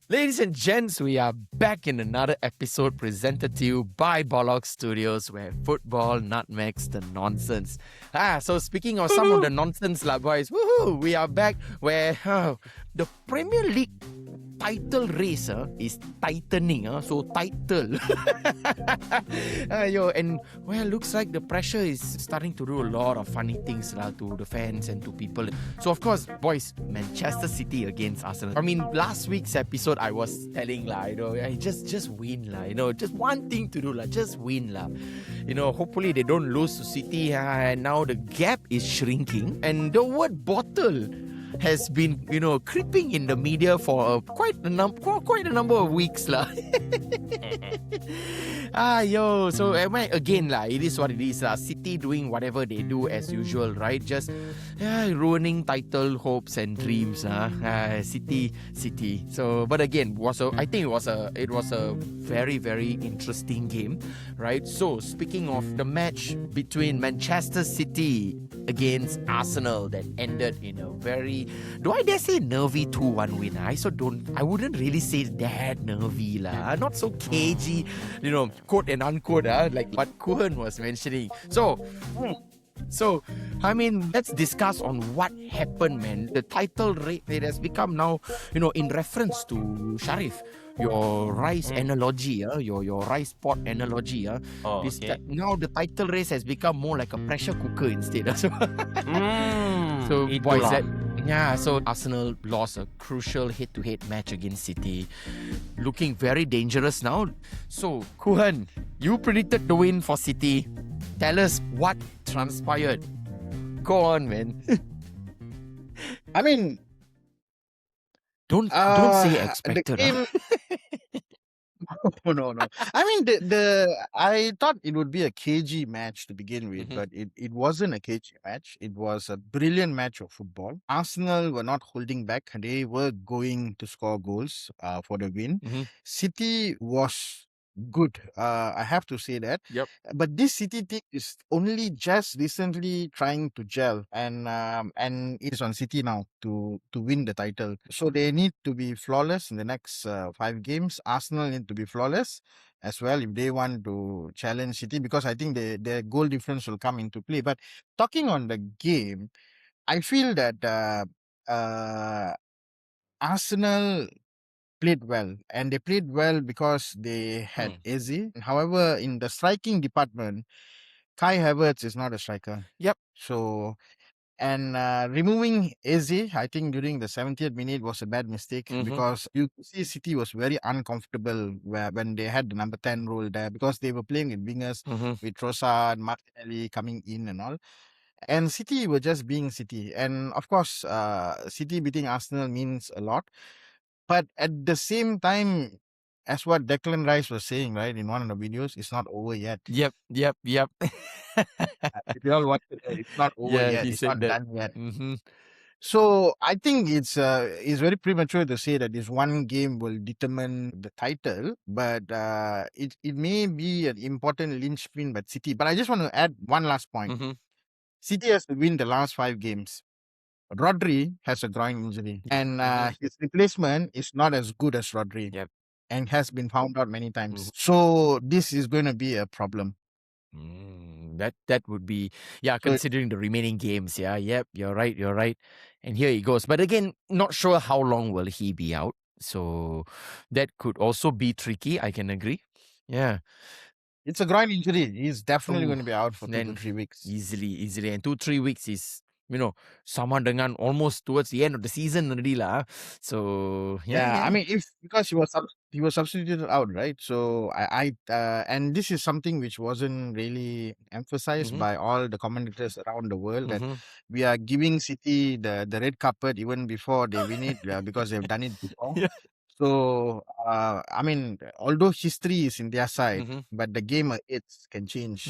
Ladies and gents, we are back in another episode presented to you by Bollock Studios, where football nutmegs the nonsense. So speaking of some of the nonsense, boys, woohoo, we are back where the Premier League title race is tightening, so title. And well, looks like the pressure is starting to do a lot of funny things to the fans and to people. So of course, boys, Manchester City against Arsenal. I mean, last week's episode I was telling just win just one thing to do just win hopefully they don't lose to City and now the gap is shrinking and the word bottle has been, creeping in the media for quite a number of weeks So again it is what it is City doing whatever they do as usual, right? Just ruining title hopes and dreams. City. So, but again, I think it was a very, very interesting game, right? So, speaking of the match between Manchester City against Arsenal that ended in a very, do I dare say nervy 2-1 win? I wouldn't really say that nervy not so cagey, quote and unquote, like what Kuhan was mentioning. So, I mean, let's discuss on what happened, man. The title race, it has become now, in reference to Shariff, your rice analogy, your rice pot analogy. Now the title race has become more like a pressure cooker instead. So boys, so Arsenal lost a crucial head-to-head match against City. Looking very dangerous now. So, Kuhan, you predicted the win for City. Tell us what transpired. Go on, man. I mean, don't say expected. No. I mean, I thought it would be a cagey match to begin with, but it wasn't a cagey match. It was a brilliant match of football. Arsenal were not holding back. They were going to score goals for the win. City was good. I have to say that. Yep. But this City team is only just recently trying to gel, and it's on City now to win the title. So they need to be flawless in the next 5 games. Arsenal need to be flawless as well if they want to challenge City, because I think their goal difference will come into play. But talking on the game, I feel that Arsenal played well, and they played well because they had Eze. However, in the striking department, Kai Havertz is not a striker. Yep. So, and removing Eze, I think during the 70th minute was a bad mistake, because you see City was very uncomfortable when they had the number 10 role there, because they were playing with wingers, with Trossard, Martinelli coming in and all. And City were just being City. And of course, City beating Arsenal means a lot. But at the same time, as what Declan Rice was saying, right, in one of the videos, it's not over yet. Yep. If you all watch it, it's not over yet. It's not done yet. So I think it's very premature to say that this one game will determine the title, but it may be an important linchpin by City. But I just want to add one last point. City has to win the last 5 games. Rodri has a groin injury, and his replacement is not as good as Rodri, and has been found out many times. So this is going to be a problem. That would be, considering the remaining games. Yep, you're right. And here he goes. But again, not sure how long will he be out. So that could also be tricky. I can agree. Yeah. It's a groin injury. He's definitely going to be out for 2 to 3 weeks. Easily. And 2-3 weeks is, sama dengan almost towards the end of the season already lah. So I mean, because he was substituted out, right? So I and this is something which wasn't really emphasized by all the commentators around the world, that we are giving City the red carpet even before they win it, because they've done it before. So I mean, although history is in their side, but the game can change.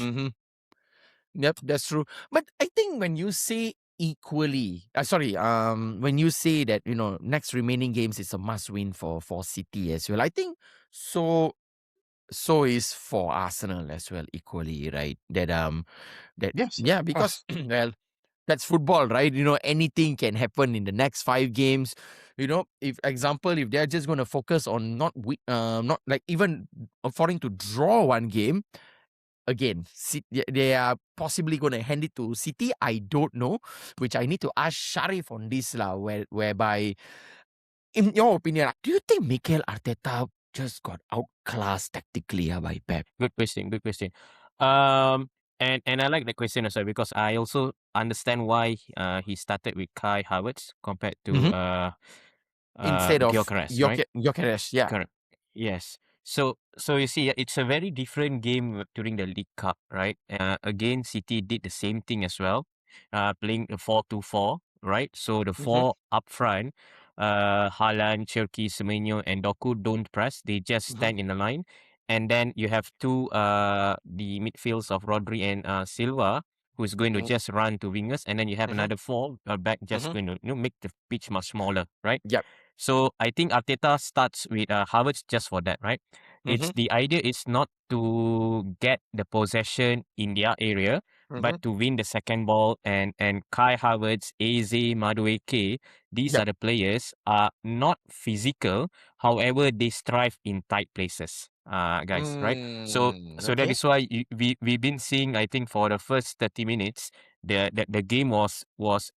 Yep, that's true. But I think when you say equally, when you say that next remaining games is a must win for City as well, I think so is for Arsenal as well equally, right? Yes, because well, that's football, right? Anything can happen in the next 5 games. if example, if they're just going to focus on not like even affording to draw one game, again, they are possibly going to hand it to City. I don't know, which I need to ask Shariff on this lah, whereby, in your opinion, do you think Mikel Arteta just got outclassed tactically by Pep? Good question. Good question. And I like the question also because I also understand why he started with Kai Havertz compared to instead of Gyökeres, right? Gyökeres, yeah. Correct. Yes. So you see, it's a very different game during the League Cup, right? Again, City did the same thing as well, playing a 4-2-4, right? So the four up front, Haaland, Cherki, Semenyo, and Doku don't press; they just stand in the line, and then you have the midfields of Rodri and Silva, who is going to just run to wingers, and then you have another four back just going to make the pitch much smaller, right? Yep. So I think Arteta starts with Havertz just for that, right? It's the idea is not to get the possession in their area, but to win the second ball. And Kai Havertz, Eze, Madueke, these are the players are not physical. However, they strive in tight places, guys, right? So that is why we've been seeing. I think for the first 30 minutes, the game was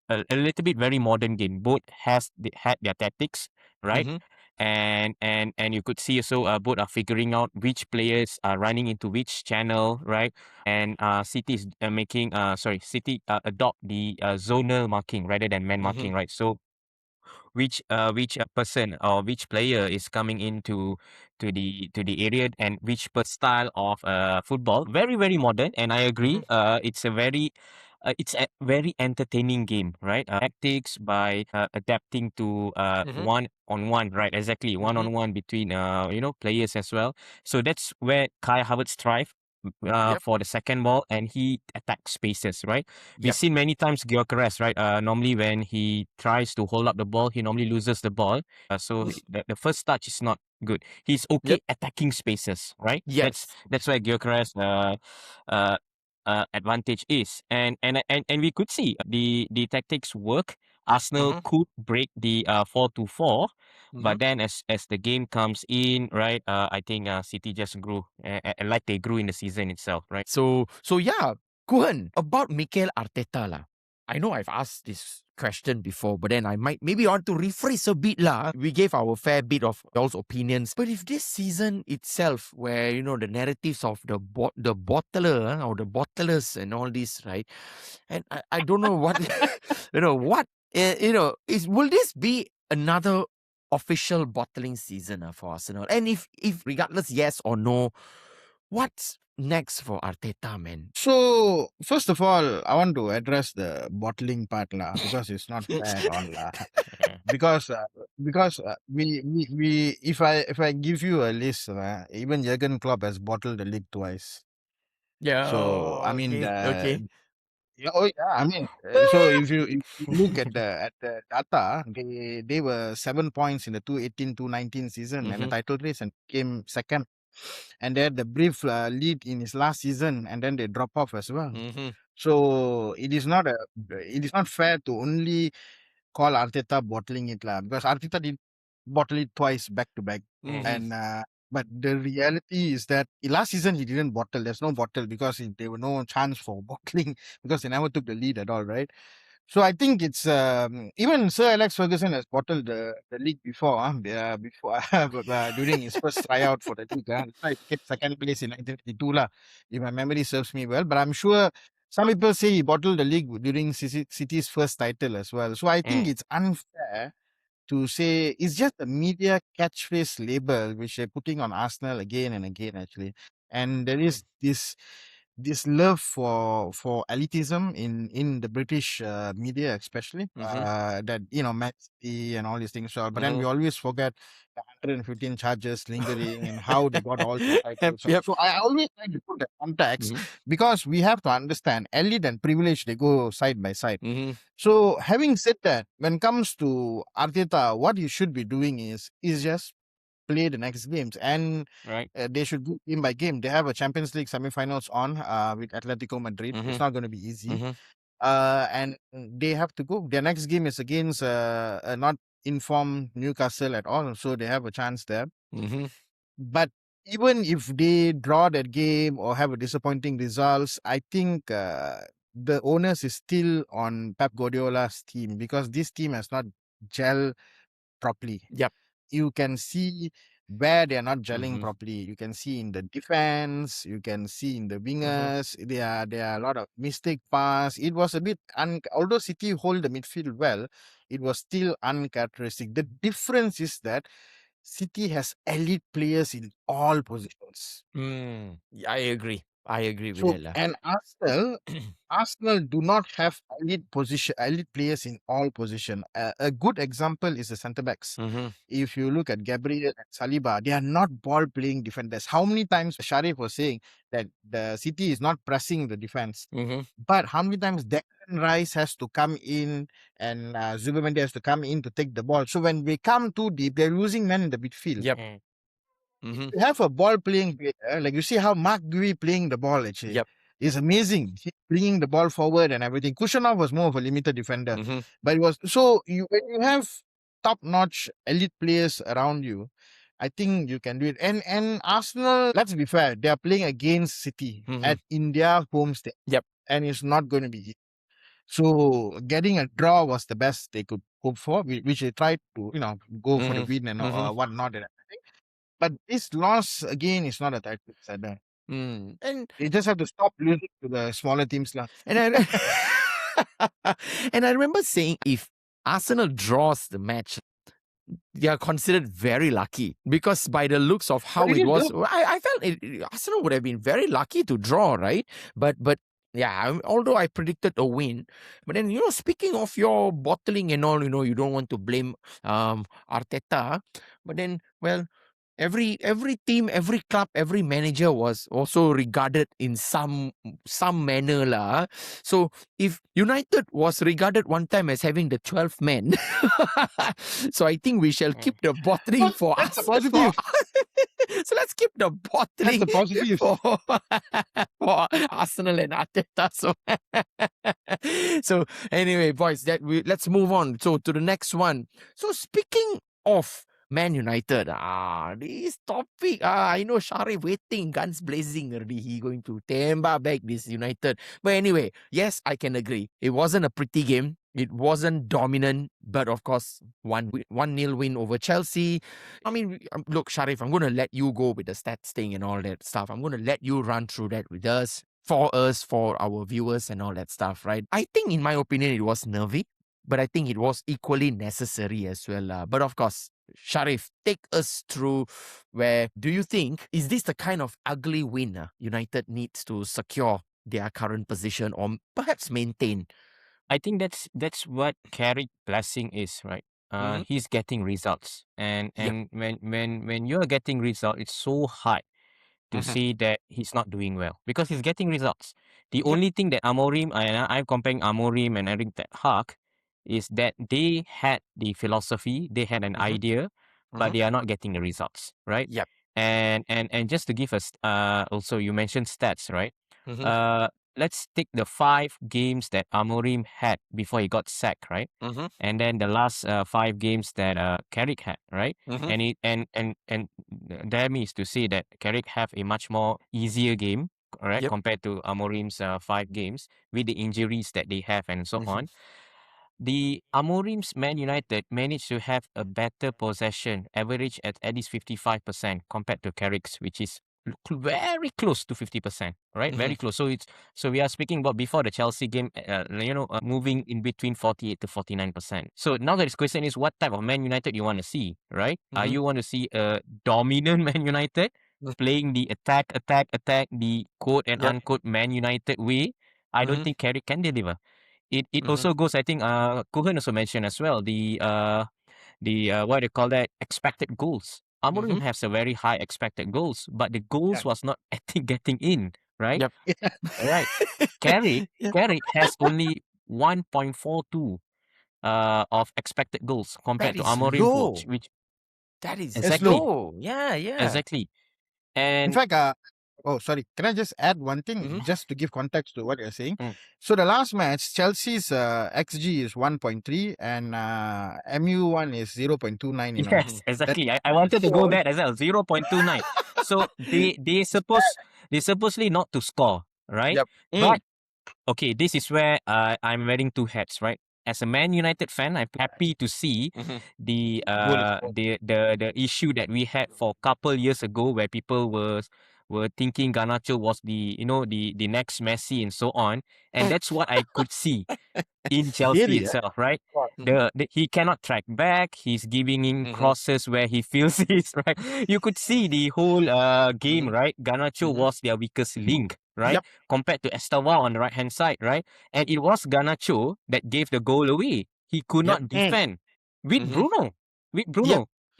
a little bit very modern game. Both had their tactics, right? And you could see also both are figuring out which players are running into which channel, right? And City is City adopt the zonal marking rather than man marking, right? So which person or which player is coming into to the area and which per style of football, very very modern, and I agree it's a very entertaining game, right? Tactics by adapting to one on one, right? Exactly, one on one between players as well. So that's where Kai Havertz thrive for the second ball, and he attacks spaces, right? We've seen many times Gyökeres, right? Normally when he tries to hold up the ball, he normally loses the ball. So the first touch is not good. He's okay attacking spaces, right? Yes. That's where Gyökeres advantage is, and we could see the tactics work. Arsenal could break the 4-4, but then as the game comes in, right? I think City just grew, like they grew in the season itself, right? So yeah, Kuhan, about Mikel Arteta lah. I know I've asked this question before, but then I might maybe want to rephrase a bit lah. We gave our fair bit of y'all's opinions, but if this season itself, where the narratives of the bottler or the bottlers and all this, right? And I don't know what will this be another official bottling season for Arsenal? And if regardless yes or no, what's next for Arteta, man? So first of all, I want to address the bottling part lah, because it's not fair at all lah. Because we if I give you a list, even Jurgen Klopp has bottled the league twice. Yeah. So I mean, okay. Yeah, oh yeah. I mean, so if you look at the data, they were 7 points in the 2018-2019 season and the title race and came second, and they had the brief lead in his last season, and then they drop off as well. So it is not fair to only call Arteta bottling it lah, because Arteta did bottle it twice back to back, and but the reality is that last season he didn't bottle. There's no bottle because there were no chance for bottling because they never took the lead at all, right? So I think it's even Sir Alex Ferguson has bottled the league before, during his first tryout for the league. He kept second place in 1952 lah, if my memory serves me well. But I'm sure some people say he bottled the league during City's first title as well. So I think it's unfair to say it's just a media catchphrase label which they're putting on Arsenal again and again, actually. And there is this love for elitism in the British media, especially that Man City and all these things. So, but then we always forget the 115 charges lingering and how they got all the titles. So I always like to put the context because we have to understand elite and privilege, they go side by side. So having said that, when it comes to Arteta, what he should be doing is just play the next games, and they should go game by game. They have a Champions League semi-finals on with Atletico Madrid. It's not going to be easy. And they have to go. Their next game is against not inform Newcastle at all, so they have a chance there. Mm-hmm. But even if they draw that game or have a disappointing results, I think the onus is still on Pep Guardiola's team, because this team has not gelled properly. Yep. You can see where they are not gelling Mm-hmm. properly. You can see in the defense, you can see in the wingers. There are a lot of mistake pass. It was a bit although City hold the midfield well, it was still uncharacteristic. The difference is that City has elite players in all positions. I agree. I agree with So, that. and Arsenal do not have elite players in all position. A good example is the centre backs. Mm-hmm. If you look at Gabriel and Saliba, they are not ball playing defenders. How many times Shariff was saying that the City is not pressing the defense, Mm-hmm. but how many times Declan Rice has to come in and Zubimendi has to come in to take the ball. So when we come too deep, they're losing men in the midfield. Yep. You have a ball playing player, like you see how Mark Dewey playing the ball actually. Yep. It's amazing. He bringing the ball forward and everything. Kushanov was more of a limited defender. Mm-hmm. But it was so when you have top-notch elite players around you, I think you can do it. And Arsenal, let's be fair, they are playing against City at India homestead. Yep. And it's not going to be easy. So getting a draw was the best they could hope for, which they tried to, go for the win and whatnot and everything. But this loss again is not a title setter. And you just have to stop losing to the smaller teams. And I remember saying if Arsenal draws the match, they are considered very lucky, because by the looks of how it was, I felt Arsenal would have been very lucky to draw, right? But yeah, although I predicted a win, but then speaking of your bottling and all, you don't want to blame Arteta, but then every team, every club, every manager was also regarded in some manner lah. So if United was regarded one time as having the 12th man, so I think we shall keep the bottling for That's us. a positive. So let's keep the bottling That's a positive. for Arsenal and Arteta. So anyway, boys, let's move on. So to the next one. So speaking of Man United, this topic, I know Shariff waiting, guns blazing already. He going to tembak back this United. But anyway, yes, I can agree. It wasn't a pretty game. It wasn't dominant, but of course, 1-0 win over Chelsea. I mean, look, Shariff, I'm going to let you go with the stats thing and all that stuff. I'm going to let you run through that with us, for our viewers and all that stuff, right? I think, in my opinion, it was nervy, but I think it was equally necessary as well. But of course, Shariff, take us through where do you think, is this the kind of ugly win United needs to secure their current position or perhaps maintain? I think that's what Carrick blessing is, right? He's getting results, and when you're getting results, it's so hard to see that he's not doing well because he's getting results. The only thing that Amorim, I'm comparing Amorim and Erik Ten Hag, is that they had the philosophy, they had an idea, but they are not getting the results, right? Yep. And just to give us, also you mentioned stats, right? Let's take the 5 games that Amorim had before he got sacked, right? And then the last 5 games that Carrick had, right? And that means to say that Carrick have a much more easier game, right, compared to Amorim's 5 games with the injuries that they have and so on. The Amorim's Man United managed to have a better possession, average at least 55% compared to Carrick's, which is very close to 50%, right? Very close. So we are speaking about before the Chelsea game, moving in between 48 to 49%. So now the question is, what type of Man United you want to see, right? You want to see a dominant Man United playing the attack, the quote and unquote Man United way? I don't think Carrick can deliver. It also goes, I think, Kuhan also mentioned as well, the what do you call that, expected goals. Amorim has a very high expected goals, but the goals was not getting in, right? Right. Carrick has only 1.42 of expected goals compared to Amorim, low. which that is exactly low. Yeah. Exactly. And in fact, Oh, sorry. Can I just add one thing just to give context to what you're saying? So the last match, Chelsea's XG is 1.3 and MU1 is 0.29. Yes, exactly. I wanted to go there as well, 0.29. So they supposedly not to score, right? Yep. But okay, this is where I'm wearing two hats, right? As a Man United fan, I'm happy to see the issue that we had for a couple years ago, where people were thinking Garnacho was the next Messi and so on, and that's what I could see in Chelsea itself, right? He cannot track back. He's giving in crosses where he feels it, right? You could see the whole game, right? Garnacho was their weakest link, right? Yep. Compared to Estevao on the right hand side, right? And it was Garnacho that gave the goal away. He could not defend with Bruno.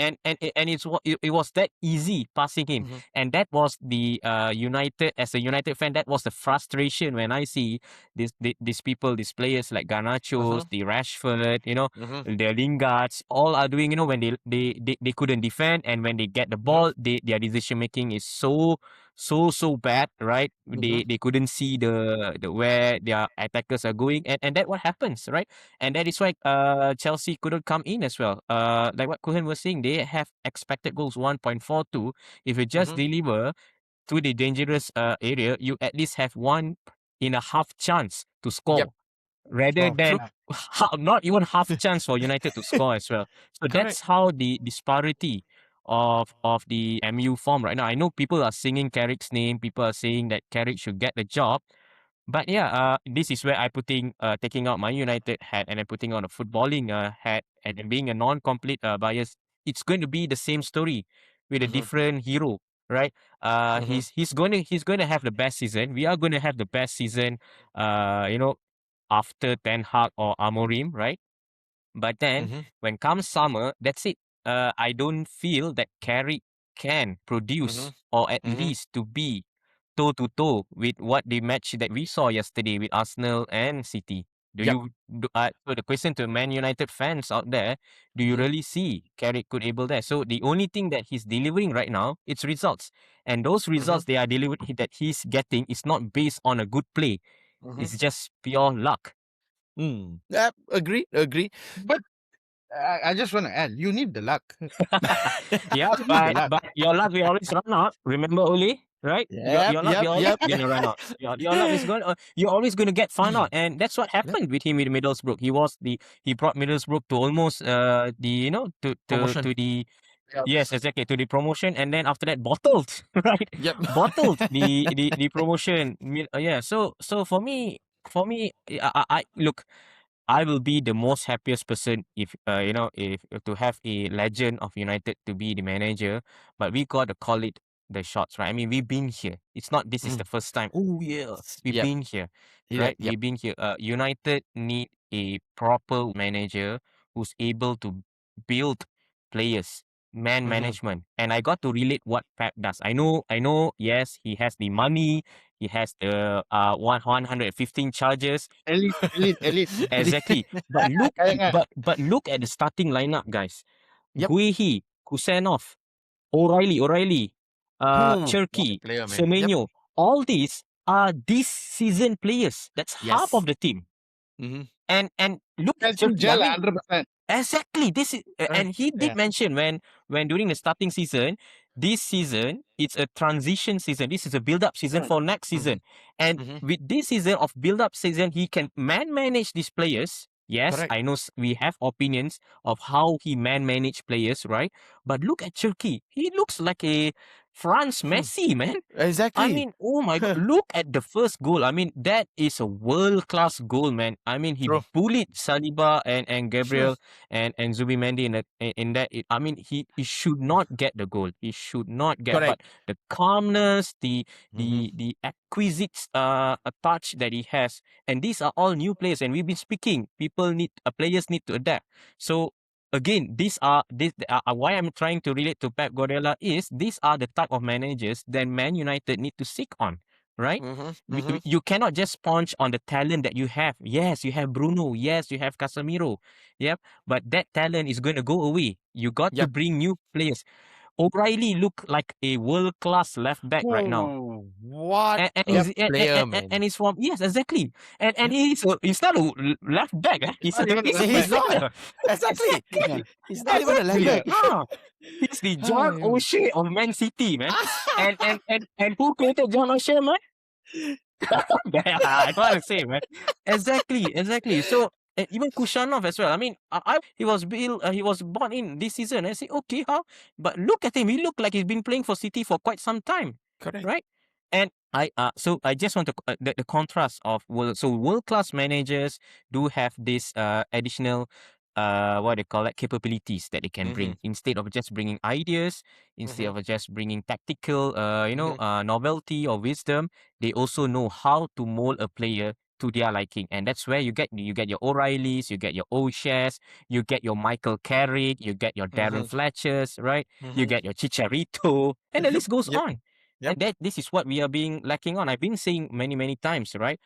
And it was that easy passing him, and that was the United, as a United fan, that was the frustration when I see these people, these players like Garnacho, the Rashford, the Lingards, all are doing, when they couldn't defend, and when they get the ball, their decision making is so bad, right? They couldn't see the where their attackers are going, and that what happens, right? And that is why Chelsea couldn't come in as well. Like what Kuhan was saying, they have expected goals 1.42. If you just deliver to the dangerous area, you at least have 1.5 chance to score. Yep. Rather than not even half chance for United to score as well. So that's how the disparity of the MU form right now. I know people are singing Carrick's name. People are saying that Carrick should get the job. But yeah, this is where I taking out my United hat and I'm putting on a footballing hat, and then being a non-complete bias. It's going to be the same story with a different hero, right? He's going to have the best season. We are going to have the best season. After Ten Hag or Amorim, right? But then when comes summer, that's it. I don't feel that Carrick can produce or at least to be toe to toe with what the match that we saw yesterday with Arsenal and City. So the question to Man United fans out there, do you really see Carrick could able there? So the only thing that he's delivering right now, it's results. And those results they are delivering that he's getting is not based on a good play. It's just pure luck. Yeah, agree. But I just want to add, you need the luck. Yeah, but your luck will always run out. Remember, Oli? Right? Your luck will always gonna run out. Your luck is going. You're always gonna get found out, and that's what happened with him with Middlesbrough. He brought Middlesbrough to almost to the yes, exactly, to the promotion, and then after that bottled, right? Bottled the promotion. Yeah. So for me, I look. I will be the most happiest person if if to have a legend of United to be the manager, but we gotta call it the shots, right? I mean, we've been here. It's not this is the first time. Oh yeah, we've been here, right? We've been here. United need a proper manager who's able to build players, management, and I got to relate what Pep does. I know. Yes, he has the money. He has the 115 charges. Elite. Exactly. But look at the starting lineup, guys. Guehi, Kusenov, O'Reilly, Cherky, Semenyo. All these are this season players. That's half of the team. And look at Cherky. 100%. Exactly. This is and he did mention when during the starting season, this season it's a transition season. This is a build-up season for next season. And with this season of build-up season, he can manage these players. Yes, I know we have opinions of how he manage players, right? But look at Cherky. He looks like a France Messi, man. Exactly. I mean, oh my God, look at the first goal. I mean, that is a world-class goal, man. I mean, he bullied Saliba and Gabriel and Zubimendi in that. I mean, he should not get the goal. He should not get. But the calmness, the exquisite touch that he has, and these are all new players. And we've been speaking. Players need to adapt. So again, why I'm trying to relate to Pep Guardiola is these are the type of managers that Man United need to seek on, right? You cannot just sponge on the talent that you have. Yes, you have Bruno. Yes, you have Casemiro. Yep, but that talent is going to go away. You got to bring new players. O'Reilly look like a world-class left back right now. What And a player, man. he's from, yes, exactly. And he's not a left back. He's a He's not. midfielder. Exactly. Yeah. He's not even a left Exactly. back. He's the John O'Shea of Man City, man. And who created John O'Shea, man? I don't want to say, man. Exactly. So even Kushanov as well. I mean, he was bought in this season. I say, okay, how? But look at him. He looked like he's been playing for City for quite some time. Correct. Right? And so I just want to the contrast of world class managers do have this additional what they call it, capabilities that they can bring instead of just bringing ideas, instead of just bringing tactical novelty or wisdom. They also know how to mold a player to their liking, and that's where you get your O'Reillys, you get your O'Shares, you get your Michael Carrick, you get your Darren Fletchers, right? You get your Chicharito, and the list goes on. Yep. And this is what we are being lacking on. I've been saying many times, right?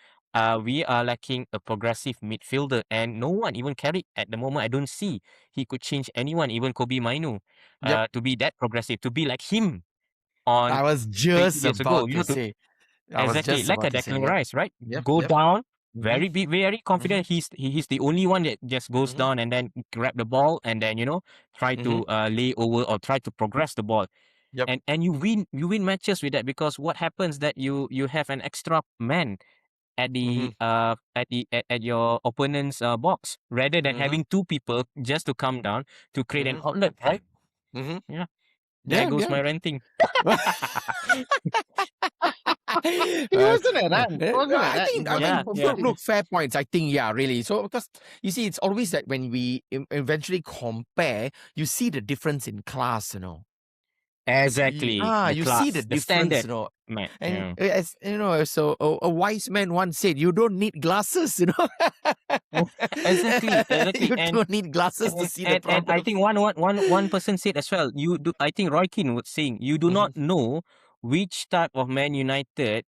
We are lacking a progressive midfielder, and no one, even Carrick at the moment, I don't see he could change anyone, even Kobe Mainu, to be that progressive, to be like him on I was 20 just years ago. about to say. I was Exactly, just like a about to say. Declan Yep. Rice, right? Yep, Go yep. down, very confident. He's the only one that just goes down and then grab the ball and then try to lay over or try to progress the ball. Yep. And you win matches with that, because what happens that you have an extra man at the at your opponent's box, rather than having two people just to come down to create an outlet, right? Yeah. There goes my ranting. It wasn't a rant. It wasn't a I rant. think, It was look, fair points. I think, yeah, really. So, because you see, it's always that when we eventually compare, you see the difference in class, Exactly. The you class, see the difference, standard. Man, And as so a wise man once said, you don't need glasses, Exactly. You And don't need glasses to see the problem. and I think one person said as well. I think Roy Keane was saying, you do not know which type of Man United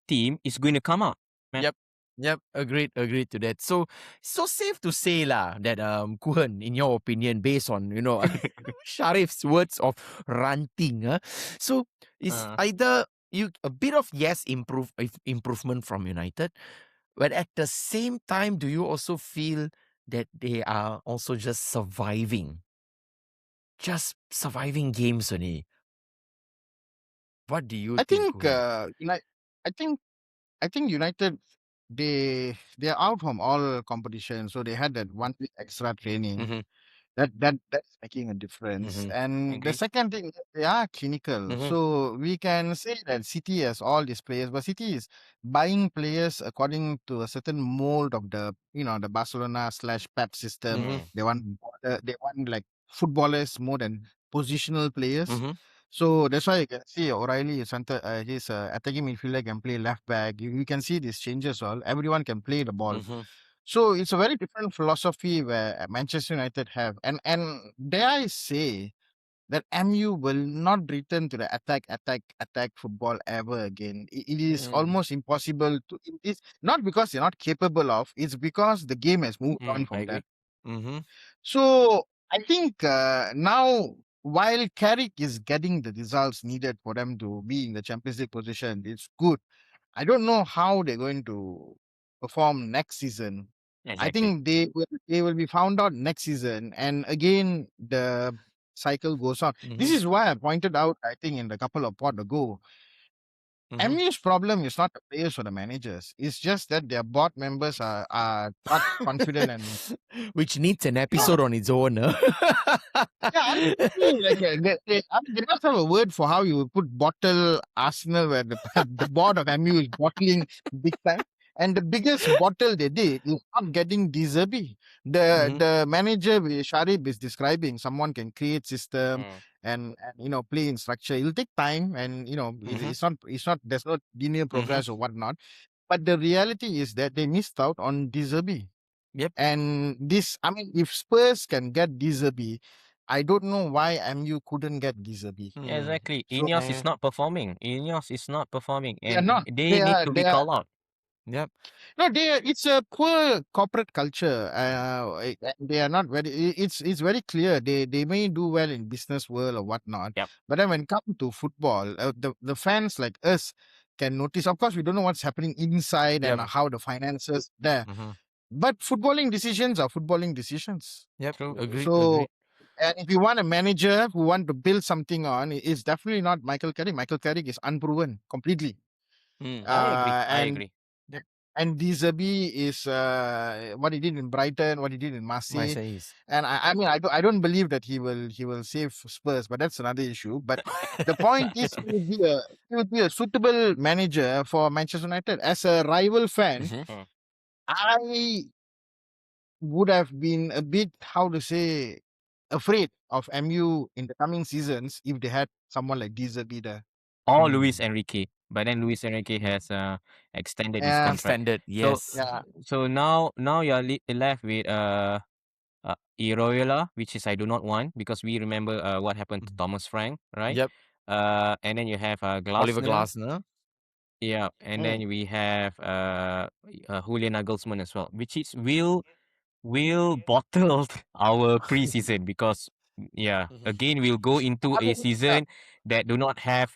team is going to come out. Man. Yep, agreed to that. So safe to say that Kuhan, in your opinion, based on Shariff's words of ranting, so it's either a bit of improvement from United, but at the same time, do you also feel that they are also just surviving games only? What do you I think? think I think United they're out from all competitions, so they had that 1 week extra training. That's making a difference. And the Agree. second thing, they are clinical. So we can say that City has all these players, but City is buying players according to a certain mold of the Barcelona/Pep system. They want like footballers more than positional players. So that's why you can see O'Reilly is he's attacking midfielder, can play left back. You can see these changes all. Everyone can play the ball. So it's a very different philosophy where Manchester United have. And dare I say that MU will not return to the attack football ever again. It is almost impossible to. It's not because they're not capable of. It's because the game has moved on from that. So I think now, while Carrick is getting the results needed for them to be in the Champions League position, it's good. I don't know how they're going to perform next season. I Exactly. think they will be found out next season, and again the cycle goes on. This is why I pointed out, I think, in the couple of pod ago, MU's problem is not the players or the managers. It's just that their board members are not confident and which needs an episode on its own. yeah, I mean, like, they must have a word for how you would bottle Arsenal, where the board of MU is bottling big time. And the biggest bottle they did is not getting De Zerbi. The manager Shariff is describing someone can create system and play in structure. It'll take time, and it's not there's no linear progress or whatnot. But the reality is that they missed out on De Zerbi. Yep. And if Spurs can get De Zerbi, I don't know why MU couldn't get De Zerbi. Exactly. So, Ineos is not performing. And They're not. they need to be called out. Yep. No, it's a poor corporate culture. They are not very. It's very clear. They may do well in business world or whatnot, Yep. but then when it comes to football, the fans like us can notice. Of course, we don't know what's happening inside and Yep. how the finances there. Mm-hmm. But footballing decisions are footballing decisions. Yep. Agreed. So, and if you want a manager who want to build something on, it's definitely not Michael Carrick. Michael Carrick is unproven completely. I agree. Yep. And Dizabi is what he did in Brighton, what he did in Marseille. And I mean, I don't believe that he will save Spurs, but that's another issue. But the point is, he would be a suitable manager for Manchester United. As a rival fan, Mhm. I would have been a bit, how to say, afraid of MU in the coming seasons if they had someone like Dizabi there. Or Luis Enrique, but then Luis Enrique has extended his Yeah. contract. Extended, yes. So now you're left with Iroyola, which is I do not want because we remember what happened to Thomas Frank, right? Yep. And then you have Oliver Glasner. Glasner. Yeah, and then we have Julian Nagelsmann as well, which is will bottle our preseason because again we'll go into a season that do not have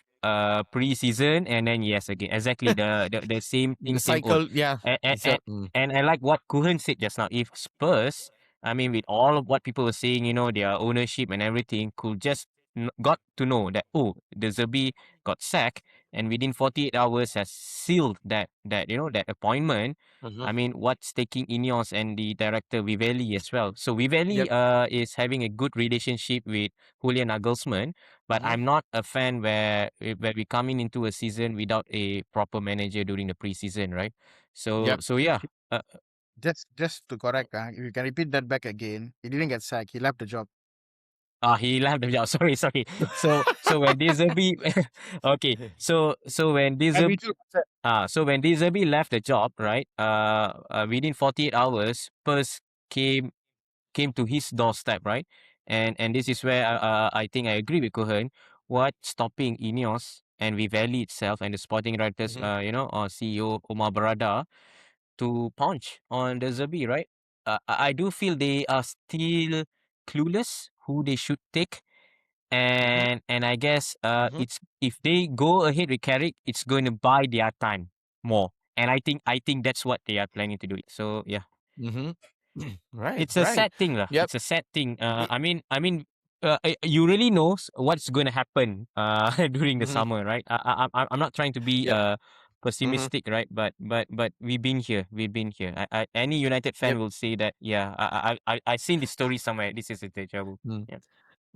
preseason, and then again exactly the same thing, The same old. cycle, yeah. And I like what Kuhan said just now. If Spurs, I mean, with all of what people were saying, their ownership and everything, could just got to know that the Zerbi got sacked, and within 48 hours has sealed that appointment. I mean, what's taking Ineos and the director Vivelli as well. So Vivelli is having a good relationship with Julian Nagelsmann, but I'm not a fan where we coming into a season without a proper manager during the preseason, right? So yeah. Just to correct, if you can repeat that back again, he didn't get sacked. He left the job. He left the job. Sorry. So when Dizabi, okay. So when Dizabi, so when Dizabi left the job, right? Within 48 hours, Spurs came to his doorstep, right? And this is where I think I agree with Cohen. What's stopping Ineos and Vivelli itself and the sporting directors, or CEO Omar Barada to punch on the Zabi, right? I do feel they are still clueless who they should take, and I guess it's if they go ahead with Carrick, it's going to buy their time more, and I think that's what they are planning to do. So yeah. Right. It's a sad thing, lah. Yep. It's a sad thing. I mean, you really knows what's going to happen during the summer, right? I'm not trying to be pessimistic, right? But we've been here. Any United fan will say that. Yeah, I seen this story somewhere. This is a deja vu. Yeah.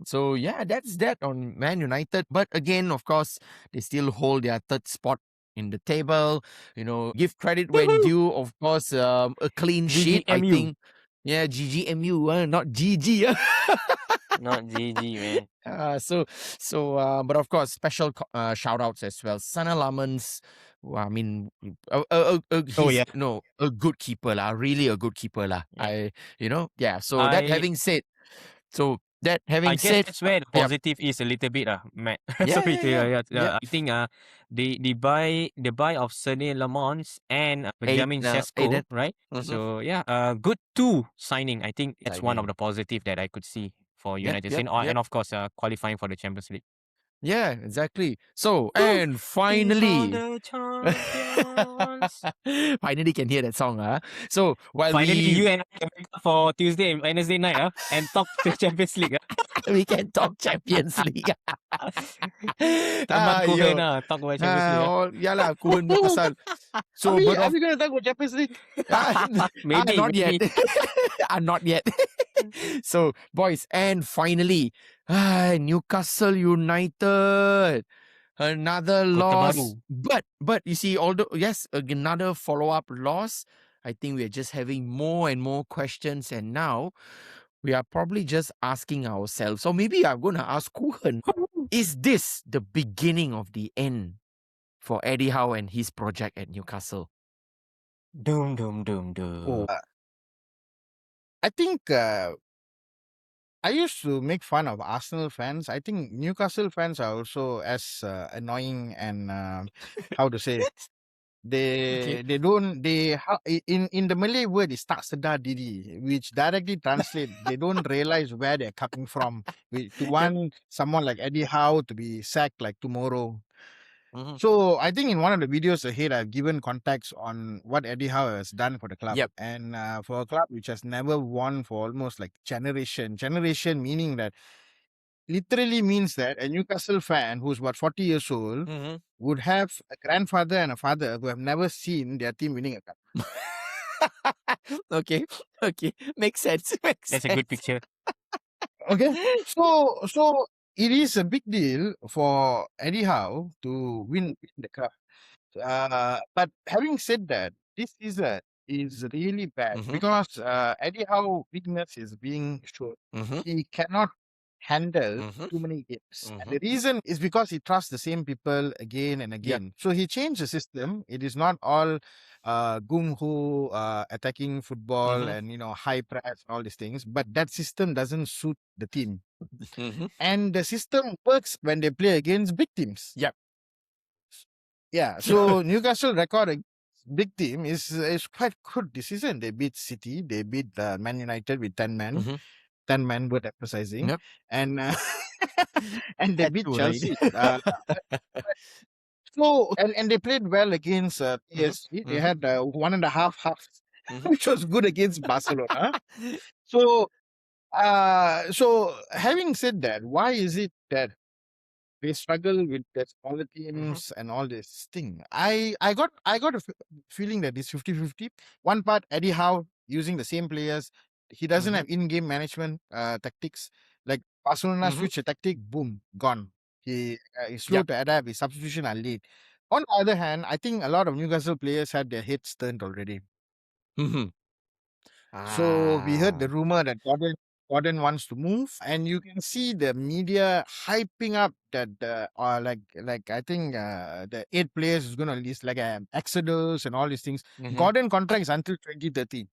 So yeah, that's that on Man United. But again, of course, they still hold their third spot in the table. Give credit when due. Of course, a clean sheet. I GGMU. think. Yeah, GGMU, not GG. Not GG, man. But of course, special shout outs as well. Sana Lamans, I mean, a good keeper lah. Really a good keeper lah. Yeah. So that having said, I guess that's where the positive is a little bit, Matt. Sorry to I think the buy of Sene Lamons and Benjamin Sesko, right? So yeah, good two signing. I think it's one of the positive that I could see for United, and of course qualifying for the Champions League. Yeah, exactly. So and finally, finally can hear that song, So while finally you and I can wake up for Tuesday and Wednesday night, and talk the Champions League. We can talk Champions League. Talk about Champions League. Yeah lah, Kuhan pasal. So, are we going to talk about Champions League? Maybe not yet. Not yet. So, boys, and finally, Newcastle United. Another loss. But you see, although yes, another follow-up loss, I think we're just having more and more questions, and now we are probably just asking ourselves, or maybe I'm going to ask Kuhan, is this the beginning of the end for Eddie Howe and his project at Newcastle? Doom. I think I used to make fun of Arsenal fans. I think Newcastle fans are also as annoying and how to say Okay. In the Malay word is tak sedar diri, which directly translate they don't realize where they're coming from. To want someone like Eddie Howe to be sacked like tomorrow. Mhm. So I think in one of the videos ahead, I've given context on what Eddie Howe has done for the club. Yep. And for a club which has never won for almost like generation meaning that literally means that a Newcastle fan who's about 40 years old Mhm. would have a grandfather and a father who have never seen their team winning a cup. Okay. Okay. Makes sense. Makes That's a sense. good picture. Okay. So it is a big deal for Eddie Howe to win the cup. But having said that, this season is really bad Mhm. because Eddie Howe weakness is being shown. Mhm. He cannot handle Mhm. too many games. And Mhm. the reason is because he trusts the same people again and again. So he changed the system. It is not all gung ho attacking football Mhm. and high press and all these things. But that system doesn't suit the team. Mhm. And the system works when they play against big teams. Yep. Yeah, so Newcastle record against big team is quite good this season. They beat City, they beat Man United with 10 men, Mhm. 10 men worth emphasizing, Yep. and and they Had beat to, right? Chelsea. And they played well against Mhm. PSG. They Mhm. had one and a half halves, Mhm. which was good against Barcelona. So, so having said that, why is it that they struggle with the smaller Mhm. teams and all this thing? I got a feeling that it's 50-50. One part, Eddie Howe using the same players. He doesn't Mhm. have in-game management tactics. Like Barcelona Mhm. switch a tactic, boom, gone. He's slow Yep. to adapt. His substitution are late. On the other hand, I think a lot of Newcastle players had their heads turned already. Mhm. So we heard the Ah. rumor that Gordon wants to move, and you can see the media hyping up that like I think the 8 players is gonna list like Exodus and all these things. Mhm. Gordon contract is until 2030.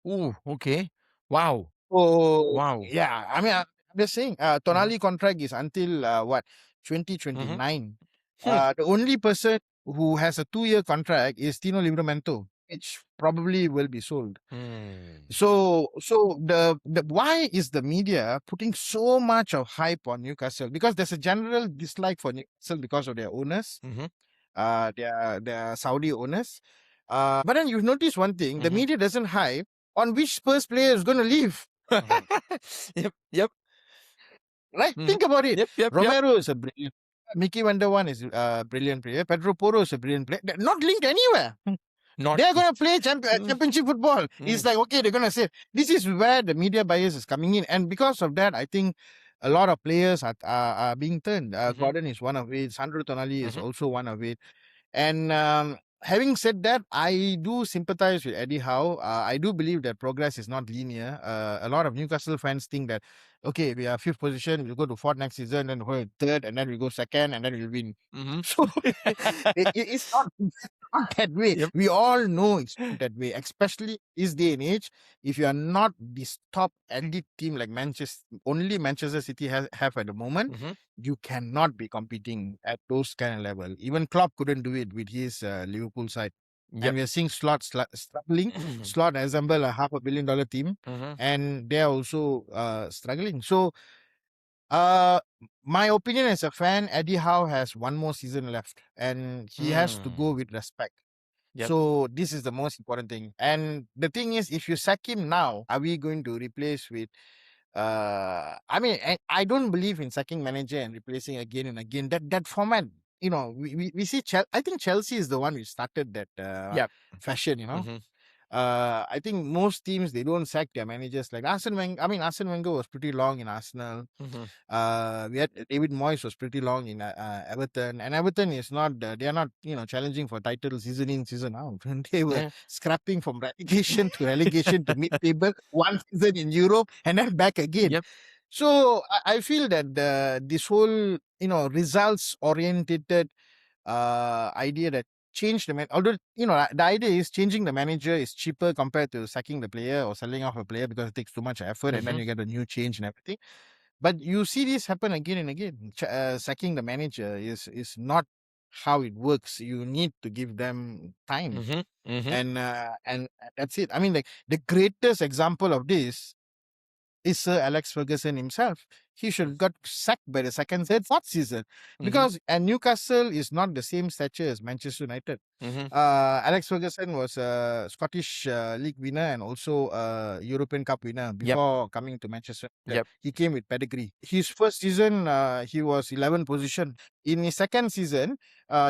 Ooh. Okay. Wow. Oh Wow. yeah, I mean I'm just saying Mhm. Tonali contract is until what Mhm. 2029. Hmm. The only person who has a 2-year contract is Tino Livramento, which probably will be sold. Hmm. So the why is the media putting so much of hype on Newcastle? Because there's a general dislike for Newcastle because of their owners, Mhm. their Saudi owners. But then you notice one thing: the Mhm. media doesn't hype on which Spurs player is going to leave. Mhm. Yep. Yep. Right? Mhm. Think about it. Yep. Yep. Yep. Romero is a brilliant. Mickey Van is a brilliant player. Pedro Porro is a brilliant player. They're not linked anywhere. Not. They're going to play Mm. championship football. It's Mm. like, okay, they're going to say, this is where the media bias is coming in. And because of that, I think a lot of players are being turned. Mhm. Gordon is one of it. Sandro Tonali is Mhm. also one of it. And having said that, I do sympathize with Eddie Howe. I do believe that progress is not linear. A lot of Newcastle fans think that, okay, we are 5th position, we'll go to 4th next season, then we'll go 3rd, and then we go 2nd, and then we'll win. Mhm. So it's not that way. Yep. We all know it's not that way, especially this day and age. If you are not this top elite team like Manchester City have at the moment, Mhm. you cannot be competing at those kind of level. Even Klopp couldn't do it with his Liverpool side. And Yep. we are seeing Slot struggling. Slot assemble a $500 million team, Mhm. and they are also struggling. So, uh, my opinion as a fan, Eddie Howe has one more season left, and he has to go Mm. with respect. Yep. So this is the most important thing. And the thing is, if you sack him now, are we going to replace with I mean, I don't believe in sacking manager and replacing again and again. That format, we see. I think Chelsea is the one who started that Yep. fashion. Mhm. I think most teams they don't sack their managers like Arsene Wenger. I mean, Arsene Wenger was pretty long in Arsenal. Mhm. We had David Moyes was pretty long in Everton, and Everton is not. They are not challenging for titles season in season out. They were Yeah. scrapping from relegation to relegation to mid-table one season in Europe and then back again. Yep. So I feel that this whole results oriented idea that change the man. Although the idea is changing the manager is cheaper compared to sacking the player or selling off a player because it takes too much effort and then Mhm. you get a new change and everything. But you see this happen again and again. Sacking the manager is not how it works. You need to give them time, and that's it. I mean, like the greatest example of this is Sir Alex Ferguson himself. He should have got sacked by the second, third, fourth season because and Newcastle is not the same stature as Manchester United. Alex Ferguson was a Scottish League winner and also a European Cup winner before coming to Manchester United. He came with pedigree. His first season, he was 11th position. In his second season,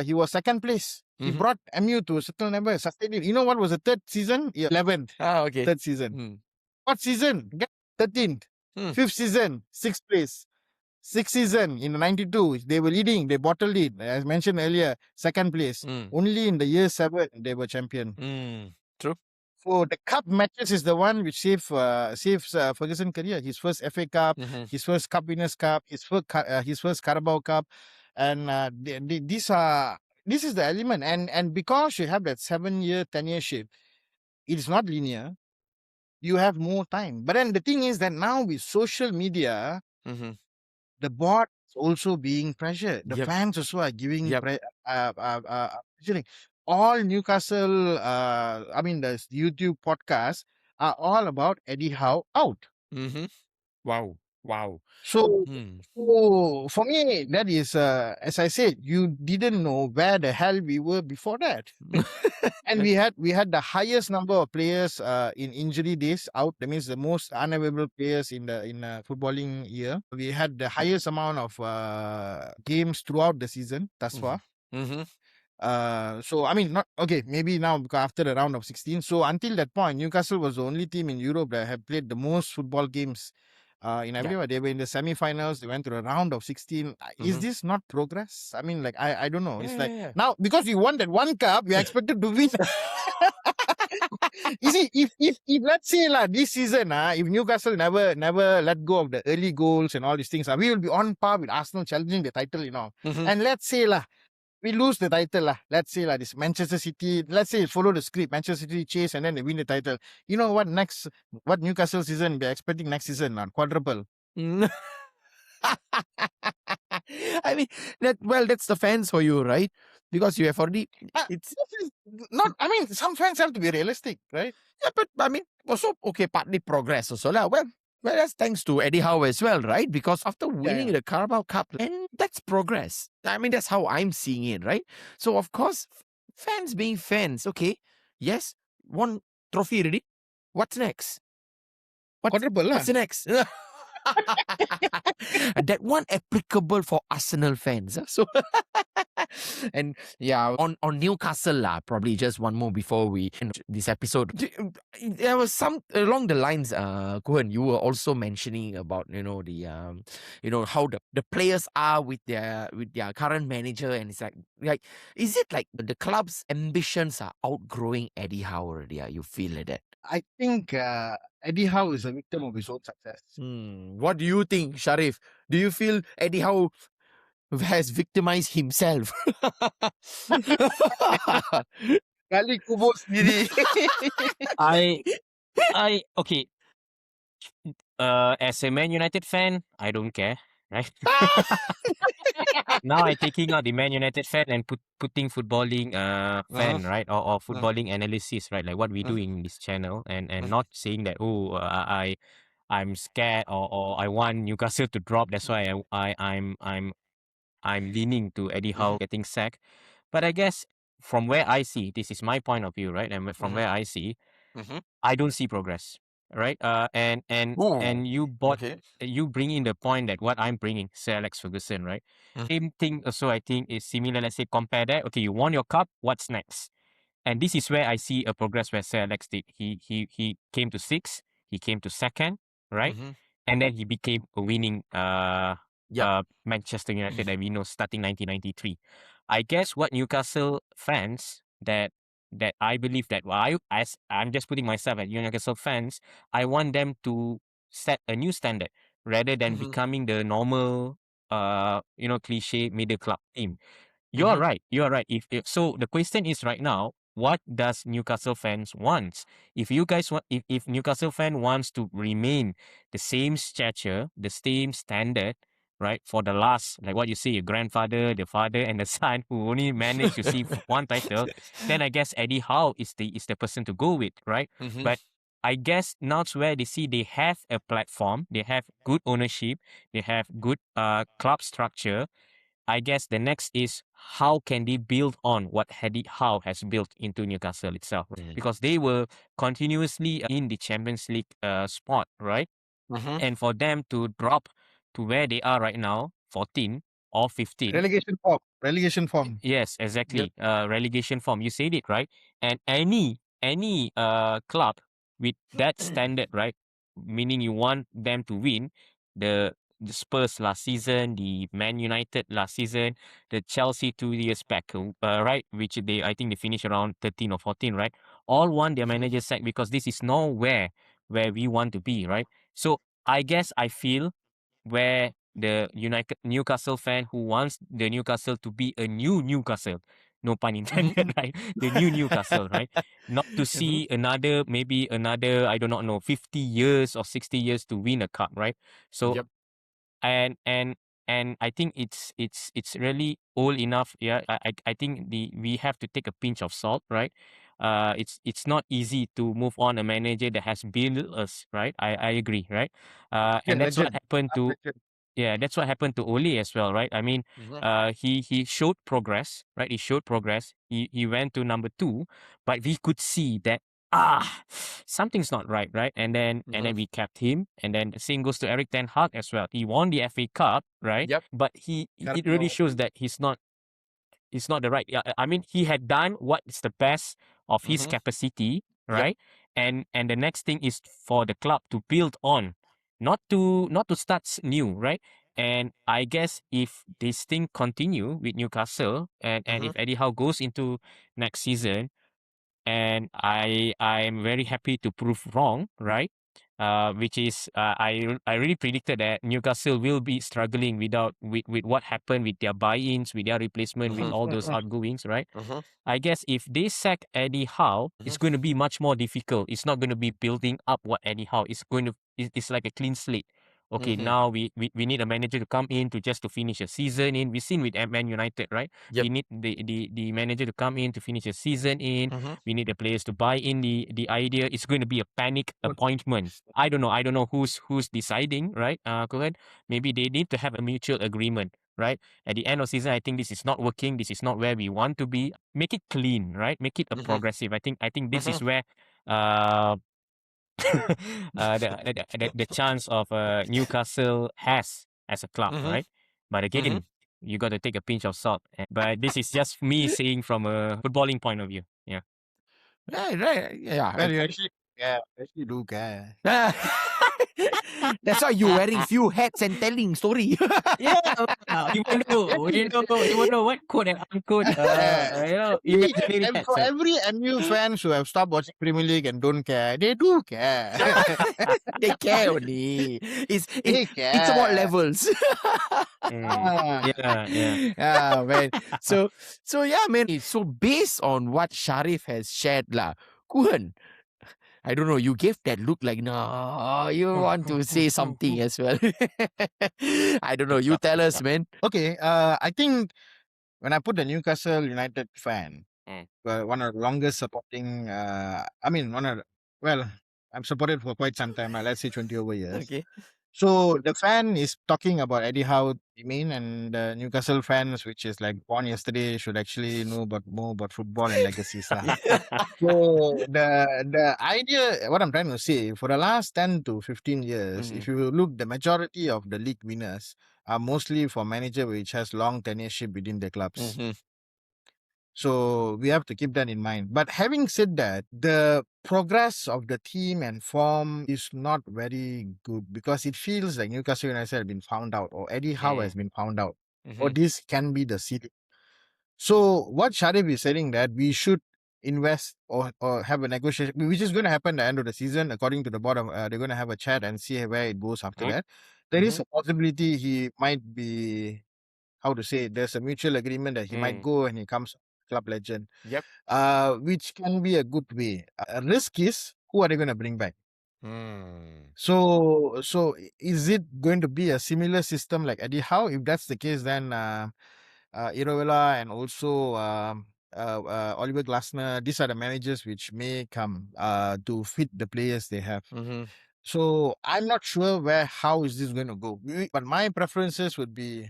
he was second place. He brought MU to a certain level, sustained it. You know what was the third season? 11th. Third season. What season? 13th. Fifth season, 6th place. Sixth season in 92, they were leading, they bottled it. As mentioned earlier, second place. Only in the year 7, they were champion. True. So the cup matches is the one which saves Ferguson's career. His first FA Cup, his first Cup Winners' Cup, his first Carabao Cup, and this is the element. And because you have that 7-year tenureship, it is not linear. You have more time. But then the thing is that now with social media, the board is also being pressured. The fans also are giving pressuring. All Newcastle, the YouTube podcasts are all about Eddie Howe out. Wow. So for me, that is, as I said, you didn't know where the hell we were before that. And we had the highest number of players in injury days out. That means the most unavailable players in a footballing year. We had the highest amount of games throughout the season thus far. So I mean, not okay. Maybe now because after the round of 16. So until that point, Newcastle was the only team in Europe that had played the most football games. In everywhere, they were in the semi-finals. They went to the round of 16. Is this not progress? I mean, like I don't know. It's now because we won that one cup, we are expected to win. You see, if let's say this season, if Newcastle never let go of the early goals and all these things, we will be on par with Arsenal challenging the title, And let's say we lose the title. Let's say this Manchester City, let's say follow the script, Manchester City chase and then they win the title. You know what Newcastle season we're expecting next season? Quadruple. I mean, that's the fans for you, right? Because you have already... some fans have to be realistic, right? Yeah, but I mean, also, okay, partly progress also. Well, that's thanks to Eddie Howe as well, right? Because after winning the Carabao Cup, and that's progress. I mean, that's how I'm seeing it, right? So, of course, fans being fans, okay, yes, won trophy already. What's next? Quadruple What's next? That one applicable for Arsenal fans. So, and on Newcastle, probably just one more before we end this episode. There was some along the lines, Kuhan, you were also mentioning about the how the players are with their current manager, and it's like is it like the club's ambitions are outgrowing Eddie Howe already? You feel like that? I think Eddie Howe is a victim of his own success. What do you think, Shariff? Do you feel Eddie Howe has victimized himself? Kali kubur sendiri. Okay. As a Man United fan, I don't care, right? Now I'm taking out the Man United fan and putting footballing fan, right? Or footballing analysis, right? Like what we do in this channel, and not saying that I'm scared or I want Newcastle to drop. That's why I'm leaning to Eddie Howe getting sacked. But I guess from where I see, this is my point of view, right? And from where I see, I don't see progress, right? And you you bring in the point that what I'm bringing, Sir Alex Ferguson, right? Same thing also I think is similar. Let's say compare that. Okay, you won your cup. What's next? And this is where I see a progress where Sir Alex did. He came to 6th. He came to 2nd, right? And then he became a winning Manchester United that we know starting 1993. I guess what Newcastle fans that I believe that I'm just putting myself at Newcastle fans, I want them to set a new standard rather than becoming the normal cliche middle club team. You're right. If so, the question is right now, what does Newcastle fans want? If you guys want, if Newcastle fan wants to remain the same stature, the same standard, right? For the last, like what you say, your grandfather, the father, and the son who only managed to see one title, then I guess Eddie Howe is the person to go with, right? But I guess now it's where they see they have a platform, they have good ownership, they have good club structure. I guess the next is how can they build on what Eddie Howe has built into Newcastle itself, because they were continuously in the Champions League spot, right? And for them to drop to where they are right now, 14 or 15. Relegation form. Relegation form. Yes, exactly. Relegation form. You said it, right? And any club with that standard, right? Meaning you want them to win, the Spurs last season, the Man United last season, the Chelsea 2 years back, right? Which I think they finished around 13 or 14, right? All want their manager sacked because this is nowhere where we want to be, right? So I guess I feel where the United Newcastle fan who wants the Newcastle to be a new Newcastle, no pun intended, right? The new Newcastle, right? Not to see maybe another, I do not know, 50 years or 60 years to win a cup, right? So and and and I think it's really old enough. Yeah, I think we have to take a pinch of salt, right? It's not easy to move on a manager that has built us, right? I agree, right? And that's what happened to that's what happened to Ole as well, right? I mean, he showed progress, right? He showed progress. He went to number 2, but we could see that something's not right, right? And then we kept him, and then the same goes to Eric Ten Hag as well. He won the FA Cup, right? But it really shows that he's not the right. Yeah, I mean, he had done what is the best of his capacity, right? And the next thing is for the club to build on, not to start new, right? And I guess if this thing continue with Newcastle, and if Eddie Howe goes into next season, and I'm very happy to prove wrong, right? Which is I really predicted that Newcastle will be struggling with what happened with their buy-ins, with their replacement, with all those outgoings, right? I guess if they sack Eddie Howe, it's going to be much more difficult. It's not going to be building up what Eddie Howe is going to. It's like a clean slate. Okay, now we need a manager to come in to finish a season in. We've seen with Man United, right? We need the manager to come in to finish a season in. We need the players to buy in the idea. It's going to be a panic appointment. I don't know who's deciding, right? Kuhan, maybe they need to have a mutual agreement, right? At the end of season, I think this is not working. This is not where we want to be. Make it clean, right? Make it a progressive. I think this is where the chance of Newcastle has as a club, right? But again, you got to take a pinch of salt. But this is just me saying from a footballing point of view. Yeah. Right. Yeah. Well, you actually do care. That's why you're wearing few hats and telling story. Yeah, you won't know what quote and unquote. And for every MU fans who have stopped watching Premier League and don't care, they do care. They care only. It's about levels. Yeah, man. So yeah, man. So based on what Shariff has shared, Kuhan, I don't know, you gave that look like, no, you want to say something as well. I don't know, you tell us, man. Okay, I think when I put the Newcastle United fan, one of the longest supporting, I'm supported for quite some time, let's say 20 over years. Okay. So the fan is talking about Eddie Howe, and the Newcastle fans, which is like born yesterday, should actually know more about football and legacies. So the idea, what I'm trying to say, for the last 10 to 15 years, if you look, the majority of the league winners are mostly for manager which has long tenureship within the clubs. So we have to keep that in mind. But having said that, the progress of the team and form is not very good because it feels like Newcastle United have been found out, or Eddie Howe has been found out, or this can be the ceiling. So what Shariff is saying that we should invest or have a negotiation, which is going to happen at the end of the season, according to the board. They're going to have a chat and see where it goes after that. There is a possibility he might be, there's a mutual agreement that he might go and he comes club legend. Which can be a good way. A risk is, who are they going to bring back? So is it going to be a similar system like Eddie Howe? If that's the case, then Iroela and also Oliver Glasner, these are the managers which may come to fit the players they have. So I'm not sure how is this going to go. But my preferences would be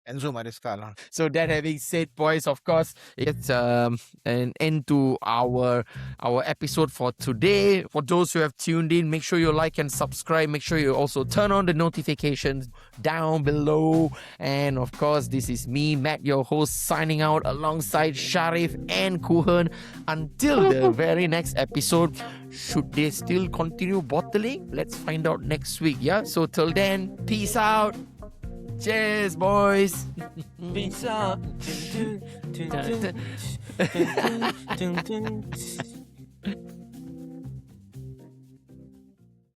Enzo Maresca. So that having said, boys, of course, it's an end to our episode for today. For those who have tuned in, make sure you like and subscribe. Make sure you also turn on the notifications down below. And of course, this is me, Matt, your host, signing out alongside Shariff and Kuhan. Until the very next episode, should they still continue bottling? Let's find out next week, yeah? So till then, peace out. Cheers, boys. Peace out.